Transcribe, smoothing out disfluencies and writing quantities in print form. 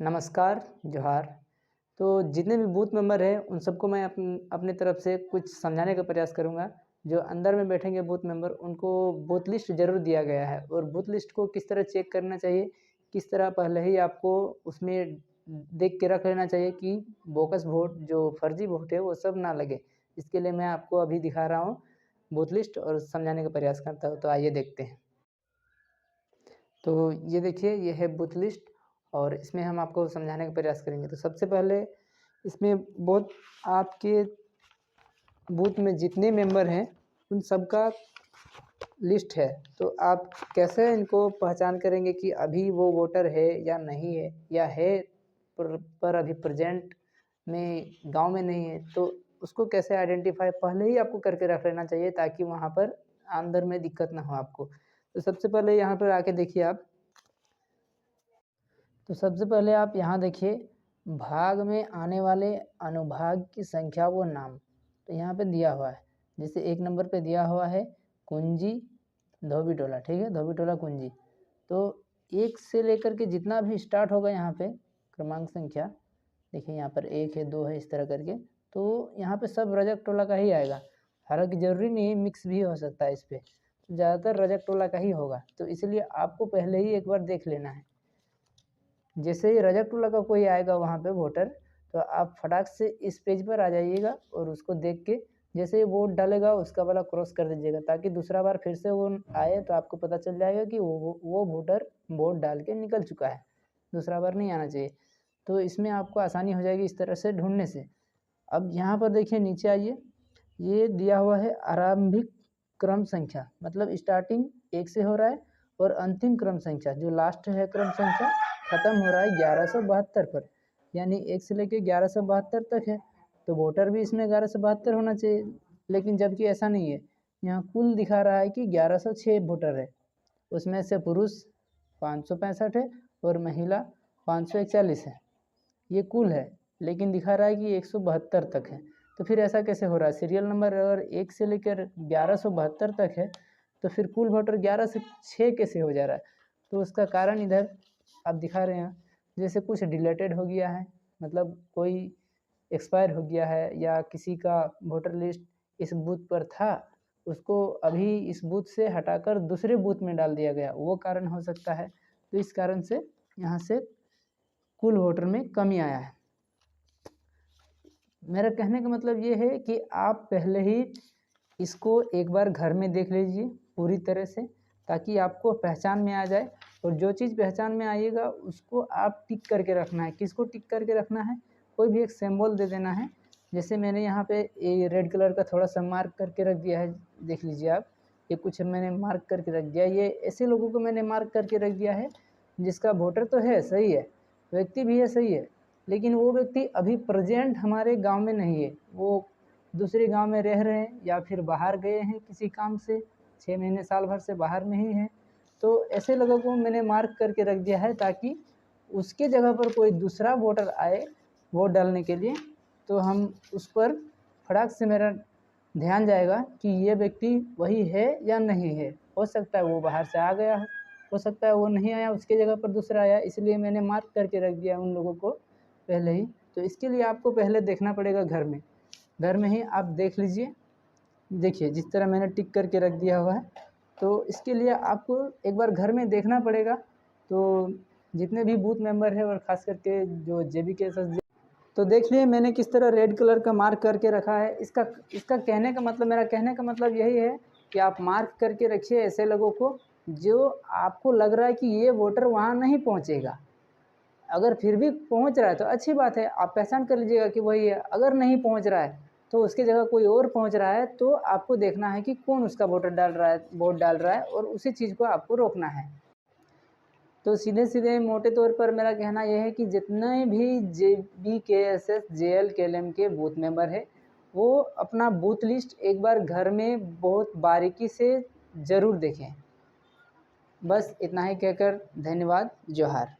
नमस्कार, जोहार। तो जितने भी बूथ मेंबर हैं, उन सबको मैं अपनी तरफ से कुछ समझाने का प्रयास करूँगा। जो अंदर में बैठेंगे बूथ मेंबर, उनको बूथ लिस्ट ज़रूर दिया गया है और बूथ लिस्ट को किस तरह चेक करना चाहिए, किस तरह पहले ही आपको उसमें देख के रख लेना चाहिए कि बोगस वोट, जो फर्जी वोट है, वो सब ना लगे। इसके लिए मैं आपको अभी दिखा रहा हूँ बूथ लिस्ट और समझाने का प्रयास करता हूँ। तो आइए देखते हैं। तो ये देखिए, ये है बूथ लिस्ट और इसमें हम आपको समझाने का प्रयास करेंगे। तो सबसे पहले इसमें बहुत आपके बूथ में जितने मेंबर हैं, उन सबका लिस्ट है। तो आप कैसे इनको पहचान करेंगे कि अभी वो वोटर है या नहीं है, या है पर अभी प्रेजेंट में गांव में नहीं है, तो उसको कैसे आइडेंटिफाई पहले ही आपको करके रख लेना चाहिए, ताकि वहाँ पर अंदर में दिक्कत ना हो आपको। तो सबसे पहले यहाँ पर आके देखिए आप। तो सबसे पहले आप यहाँ देखिए, भाग में आने वाले अनुभाग की संख्या व नाम। तो यहाँ पे दिया हुआ है, जैसे 1 नंबर पे दिया हुआ है कुंजी धोबी टोला, ठीक है, धोबी टोला कुंजी। तो 1 से लेकर के जितना भी स्टार्ट होगा यहाँ पे क्रमांक संख्या, देखिए यहाँ पर 1 है, 2 है, इस तरह करके। तो यहाँ पे सब रजक टोला का ही आएगा। हालांकि ज़रूरी नहीं, मिक्स भी हो सकता है इस पर। तो ज़्यादातर रजक टोला का ही होगा, तो इसलिए आपको पहले ही एक बार देख लेना है। जैसे ही रजक टोला का कोई आएगा वहाँ पे वोटर, तो आप फटाक से इस पेज पर आ जाइएगा और उसको देख के जैसे ही वोट डालेगा उसका वाला क्रॉस कर दीजिएगा, ताकि दूसरा बार फिर से वो आए तो आपको पता चल जाएगा कि वो वोटर वोट डाल के निकल चुका है, दूसरा बार नहीं आना चाहिए। तो इसमें आपको आसानी हो जाएगी इस तरह से ढूंढने से। अब यहाँ पर देखिए, नीचे आइए, ये दिया हुआ है आरंभिक क्रम संख्या, मतलब स्टार्टिंग 1 से हो रहा है और अंतिम क्रम संख्या जो लास्ट है क्रम संख्या ख़त्म हो रहा है 1172 पर, यानी 1 से लेके 1172 तक है। तो वोटर भी इसमें 1172 होना चाहिए, लेकिन जबकि ऐसा नहीं है। यहाँ कुल दिखा रहा है कि 1106 वोटर है, उसमें से पुरुष 565 है और महिला 541 है। ये कुल है, लेकिन दिखा रहा है कि 172 तक है। तो फिर ऐसा कैसे हो रहा है? सीरियल नंबर अगर 1 से लेकर 1172 तक है, तो फिर कुल वोटर 11 से 6 कैसे हो जा रहा है? तो उसका कारण इधर आप दिखा रहे हैं, जैसे कुछ डिलेटेड हो गया है, मतलब कोई एक्सपायर हो गया है, या किसी का वोटर लिस्ट इस बूथ पर था, उसको अभी इस बूथ से हटाकर दूसरे बूथ में डाल दिया गया, वो कारण हो सकता है। तो इस कारण से यहाँ से कुल वोटर में कमी आया है। मेरा कहने का मतलब ये है कि आप पहले ही इसको एक बार घर में देख लीजिए पूरी तरह से, ताकि आपको पहचान में आ जाए। और जो चीज़ पहचान में आइएगा उसको आप टिक करके रखना है। किसको टिक करके रखना है? कोई भी एक सिंबल दे देना है। जैसे मैंने यहाँ पे ये रेड कलर का थोड़ा सा मार्क करके रख दिया है, देख लीजिए आप। ये कुछ मैंने मार्क करके रख दिया, ये ऐसे लोगों को मैंने मार्क करके रख दिया है जिसका वोटर तो है, सही है, व्यक्ति भी है, सही है, लेकिन वो व्यक्ति अभी प्रेजेंट हमारे गांव में नहीं है, वो दूसरे गांव में रह रहे हैं या फिर बाहर गए हैं किसी काम से, 6 महीने साल भर से बाहर में ही हैं। तो ऐसे लोगों को मैंने मार्क करके रख दिया है, ताकि उसके जगह पर कोई दूसरा वोटर आए वोट डालने के लिए, तो हम उस पर फटाक से मेरा ध्यान जाएगा कि ये व्यक्ति वही है या नहीं है। हो सकता है वो बाहर से आ गया हो सकता है वो नहीं आया, उसके जगह पर दूसरा आया, इसलिए मैंने मार्क करके रख दिया उन लोगों को पहले ही। तो इसके लिए आपको पहले देखना पड़ेगा घर में ही आप देख लीजिए। देखिए जिस तरह मैंने टिक करके रख दिया हुआ है, तो इसके लिए आपको एक बार घर में देखना पड़ेगा। तो जितने भी बूथ मेंबर है और ख़ास करके जो जेबी के एस, तो देख लिए मैंने किस तरह रेड कलर का मार्क करके रखा है। इसका कहने का मतलब, मेरा कहने का मतलब यही है कि आप मार्क करके रखिए ऐसे लोगों को जो आपको लग रहा है कि ये वोटर वहाँ नहीं पहुँचेगा। अगर फिर भी पहुंच रहा है तो अच्छी बात है, आप पहचान कर लीजिएगा कि वही है। अगर नहीं पहुंच रहा है तो उसकी जगह कोई और पहुंच रहा है, तो आपको देखना है कि कौन उसका वोट डाल रहा है और उसी चीज़ को आपको रोकना है। तो सीधे सीधे मोटे तौर पर मेरा कहना यह है कि जितने भी JBKSS JL KLM के बूथ मेंबर है, वो अपना बूथ लिस्ट एक बार घर में बहुत बारीकी से ज़रूर देखें। बस इतना ही कहकर धन्यवाद, जोहार।